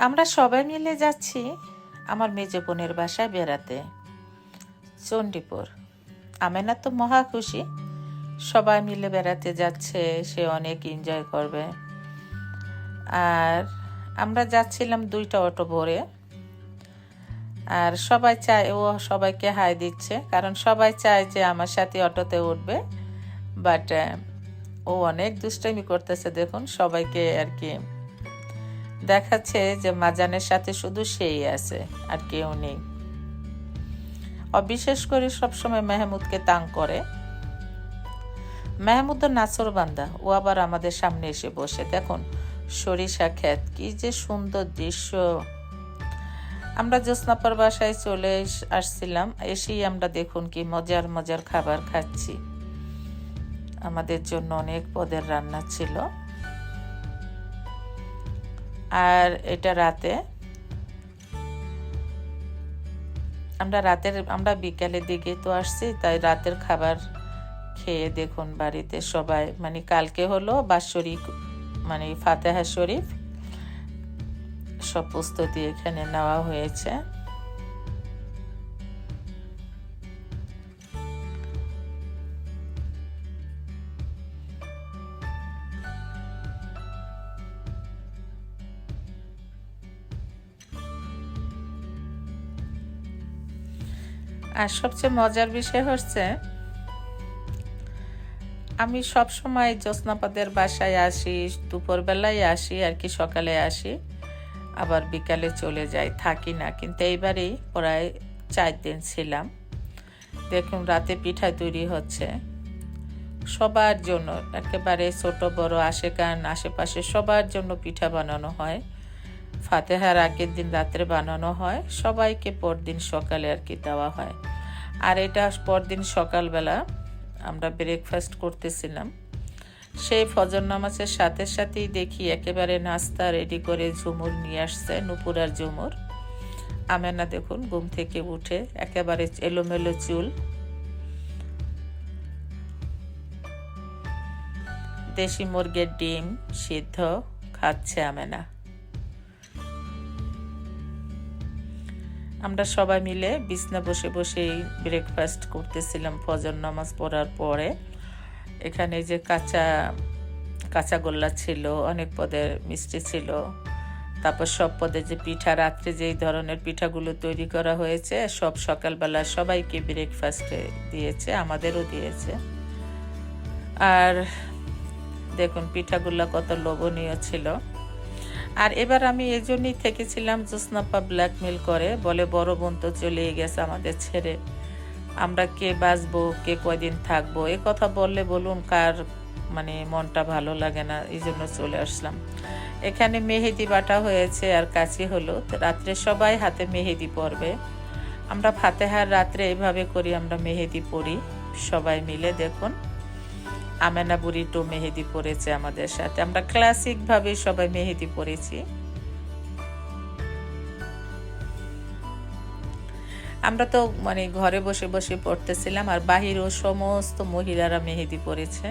আমরা সবাই মিলে যাচ্ছি আমার মেজ বোনের বাসায় বেড়াতে, চণ্ডীপুর। আমেনা তো মহা খুশি, সবাই মিলে বেড়াতে যাচ্ছে, সে অনেক এনজয় করবে। আর আমরা যাচ্ছিলাম 2টা অটো ভরে। আর সবাই চায়, ও সবাইকে হাই দিচ্ছে, কারণ সবাই চায় যে আমার সাথে অটোতে উঠবে। বাট ও অনেক দুষ্টামি করতেছে, দেখুন সবাইকে আর কি দেখাচ্ছে যে মাজানের সাথে শুধু সেই আছে আর কেউ নেই। বিশেষ করে সবসময় মেহমুদকে তাং করে। মেহমুদ নাছরবান্দা, ও আবার আমাদের সামনে এসে বসে। দেখুন সরিষা ক্ষেত, কি যে সুন্দর দৃশ্য। আমরা জ্যোৎস্নাপার বাসায় চলে আসছিলাম, এসেই আমরা দেখুন কি মজার মজার খাবার খাচ্ছি। আমাদের জন্য অনেক পদের রান্না ছিল। আর এটা রাতে, আমরা বিকালের দিকে তো আসছি, তাই রাতের খাবার খেয়ে দেখুন বাড়িতে সবাই, মানে কালকে হলো বাৎসরিক, মানে ফাতেহা শরীফ, সব প্রস্তুতি এখানে নেওয়া হয়েছে। আর সবচেয়ে মজার বিষয় হচ্ছে, আমি সব সময় জ্যোৎস্নাপাদের বাসায় আসি, দুপুরবেলায় আসি আর কি, সকালে আসি, আবার বিকালে চলে যাই, থাকি না। কিন্তু এইবারেই প্রায় 4 দিন ছিলাম। দেখুন রাতে পিঠা তৈরি হচ্ছে সবার জন্য, একেবারে ছোট বড় আশেকান আশেপাশে সবার জন্য পিঠা বানানো হয়। ফাতেহার আগের দিন রাত্রে বানানো হয়, সবাইকে পরদিন সকালে আর কি দেওয়া হয়। আর এটা পরদিন সকালবেলা আমরা ব্রেকফাস্ট করতেছিলাম। সেই ফজর নামাজের সাথে সাথেই দেখি একেবারে নাস্তা রেডি করে ঝুমুর নিয়ে আসছে, নুপুর আর ঝুমুর। আমেনা দেখুন ঘুম থেকে উঠে একেবারে এলোমেলো চুল, দেশি মুরগির ডিম সিদ্ধ খাচ্ছে আমেনা। আমরা সবাই মিলে বিছনা বসে বসেই ব্রেকফাস্ট করতেছিলাম ফজর নামাজ পড়ার পরে। এখানে যে কাঁচা গোল্লা ছিল, অনেক পদের মিষ্টি ছিল, তারপর সব পদের যে পিঠা, রাত্রে যেই ধরনের পিঠাগুলো তৈরি করা হয়েছে সব সকালবেলা সবাইকে ব্রেকফাস্টে দিয়েছে, আমাদেরও দিয়েছে। আর দেখুন পিঠাগুলো কত লোভনীয় ছিল। আর এবার আমি এই জন্যই থেকেছিলাম, জ্যোৎস্নাপা ব্ল্যাকমেল করে, বলে বড় বোন তো চলেই গেছে আমাদের ছেড়ে, আমরা কে বাঁচবো, কে কয়দিন থাকবো, এ কথা বললে বলুন কার মানে মনটা ভালো লাগে না। এই জন্য চলে আসলাম। এখানে মেহেদি বাটা হয়েছে আর কাচি হলো, রাত্রে সবাই হাতে মেহেদি পরবে। আমরা ফাতেহার রাত্রে এইভাবে করি, আমরা মেহেদি পরি সবাই মিলে। দেখুন আমেনা বুড়ি তো মেহেদি পরেছে আমাদের সাথে, আমরা ক্লাসিক ভাবে সবাই মেহেদি পরেছি। আমরা তো মানে ঘরে বসে বসে পড়তেছিলাম, আর বাহিরেও সমস্ত মহিলারা মেহেদি পরেছে।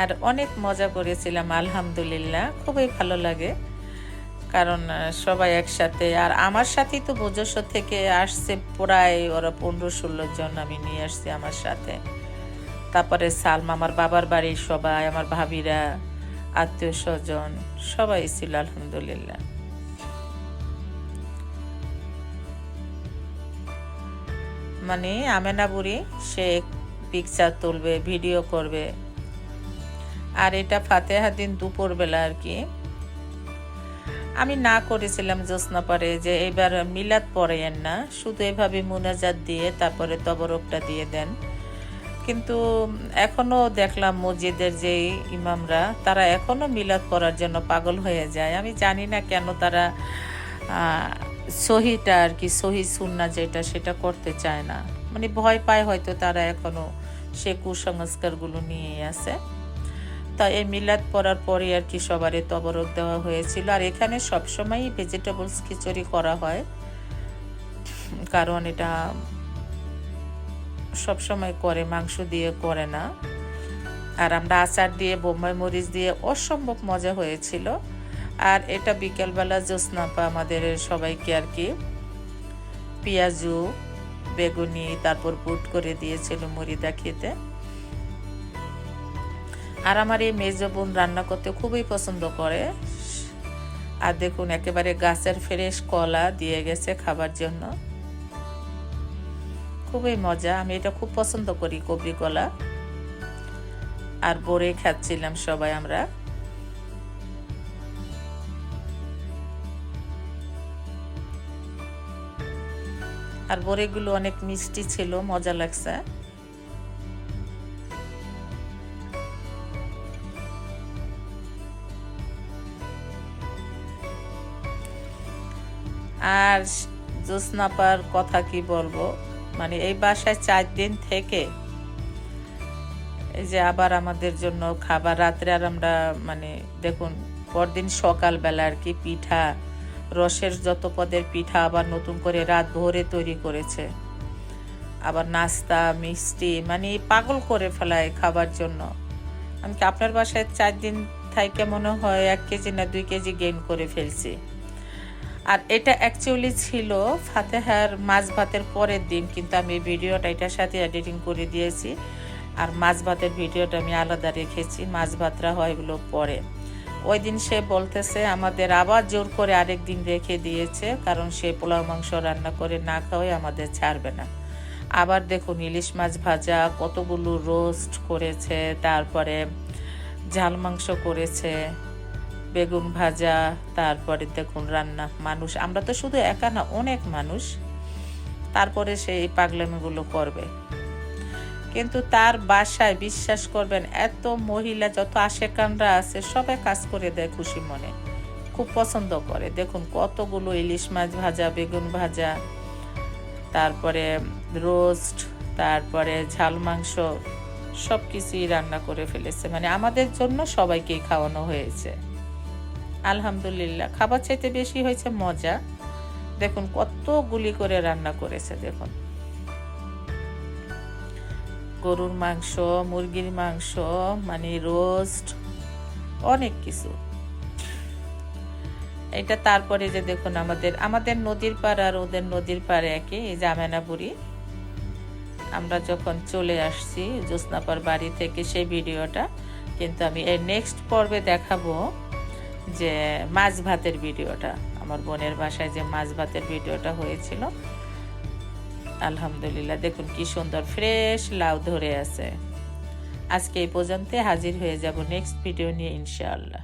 আর অনেক মজা করেছিলাম, আলহামদুলিল্লাহ খুবই ভালো লাগে, কারণ সবাই একসাথে। আর আমার সাথেই তো বজস্ব থেকে আসছে প্রায় ওরা 15-16 জন আমি নিয়ে আসছি আমার সাথে। তারপরে সালমা, আমার বাবার বাড়ির সবাই, আমার ভাবিরা, আত্মীয় স্বজন সবাই ছিল আলহামদুলিল্লাহ। মানে আমেনা বুড়ি সে পিকচার তুলবে, ভিডিও করবে। আর এটা ফাতেহা দিন দুপুরবেলা আর কি। আমি না করেছিলাম জ্যোৎস্নাপারে যে এবার মিলাদ পড়েন না, শুধু এভাবে মুনাজাত দিয়ে তারপরে তবরকটা দিয়ে দেন। কিন্তু এখনো দেখলাম মসজিদের যে ইমামরা, তারা এখনো মিলাদ পড়ার জন্য পাগল হয়ে যায়। আমি জানি না কেন তারা সহিটা আর কি, সহি সুন্নাহ যেটা সেটা করতে চায় না, মানে ভয় পায় হয়তো তারা এখনো সে কুসংস্কারগুলো নিয়েই আছে। তা এই মিলাদ পড়ার পরে আর কি সবারই তবরক দেওয়া হয়েছিল। আর এখানে সবসময়ই ভেজিটেবলস খিচুড়ি করা হয়, কারণ এটা সবসময় করে, মাংস দিয়ে করে না। আর আমরা আচার দিয়ে বোম্বাই মরিচ দিয়ে অসম্ভব মজা হয়েছিল। আর এটা বিকেলবেলা জ্যোৎস্নাপা আমাদের সবাইকে আর কি পেঁয়াজু বেগুনি তারপর বুট করে দিয়েছিল মুড়িদা খেতে। আর আমার এই মেজো বোন রান্না করতে খুবই পছন্দ করে। আর দেখুন একেবারে গাছের ফ্রেশ কলা দিয়ে গেছে খাবার জন্য, খুবই মজা। আমি এটা খুব পছন্দ করি কবরি কলা। আর বড়ে খাচ্ছিলাম সবাই আমরা। আর বড়েগুলো অনেক মিষ্টি ছিল, মজা লাগছে। আর জ্যোৎস্নাপার কথা কি বলবো, মানে এই বাসায় 4 দিন থেকে এই যে আবার আমাদের জন্য খাবার রাত্রে। আর আমরা মানে দেখুন পরদিন সকালবেলা আর কি পিঠা, রসের যত পদের পিঠা আবার নতুন করে রাত ভোরে তৈরি করেছে। আবার নাস্তা মিষ্টি, মানে পাগল করে ফেলায় খাবার জন্য। আমি কি আপনার বাসায় 4 দিন থেকে মনে হয় 1 কেজি না 2 কেজি গেইন করে ফেলছি। আর এটা অ্যাকচুয়ালি ছিল ফাতেহার মাছ ভাতের পরের দিন, কিন্তু আমি ভিডিওটা এটার সাথে এডিটিং করে দিয়েছি। আর মাছ ভাতের ভিডিওটা আমি আলাদা রেখেছি, মাছ ভাতরা হয় এগুলো পরে। ওই দিন সে বলতেছে আমাদের আবার জোর করে আরেক দিন রেখে দিয়েছে, কারণ সে পোলাও মাংস রান্না করে না খাওয়াই আমাদের ছাড়বে না। আবার দেখুন ইলিশ মাছ ভাজা, কতগুলো রোস্ট করেছে, তারপরে ঝাল মাংস করেছে, বেগুন ভাজা, তারপরে দেখুন রান্না। মানুষ আমরা তো শুধু একা না, অনেক মানুষ। তারপরে সে এই পাগলামিগুলো করবে। কিন্তু তার বাসায় বিশ্বাস করবেন এত মহিলা যত আশেকানরা আছে সবাই কাজ করে দেয় খুশি মনে, খুব পছন্দ করে। দেখুন কতগুলো ইলিশ মাছ ভাজা, বেগুন ভাজা, তারপরে রোস্ট, তারপরে ঝাল মাংস, সব কিছুই রান্না করে ফেলেছে। মানে আমাদের জন্য সবাইকেই খাওয়ানো হয়েছে। আলহামদুলিল্লাহ, খাবার চাইতে বেশি হয়েছে মজা। দেখুন কতগুলি করে রান্না করেছে। দেখুন গরুর মাংস, মুরগির মাংস, মানে রোস্ট, অনেক কিছু। এটা তারপরে যে দেখুন আমাদের নদীর পাড় আর ওদের নদীর পাড়ে একই, এই যে আমেনাপুরি। আমরা যখন চলে আসছি জ্যোৎস্নাপার বাড়ি থেকে, সেই ভিডিওটা কিন্তু আমি এর নেক্সট পর্বে দেখাবো যে মাছ ভাতের ভিডিওটা, আমার বোনের বাসায় যে মাছ ভাতের ভিডিওটা হয়েছিল। আলহামদুলিল্লাহ, দেখুন কি সুন্দর ফ্রেশ লাউ ধরে আছে। আজকে এই পর্যন্ত, হাজির হয়ে যাব নেক্সট ভিডিও নিয়ে ইনশাআল্লাহ।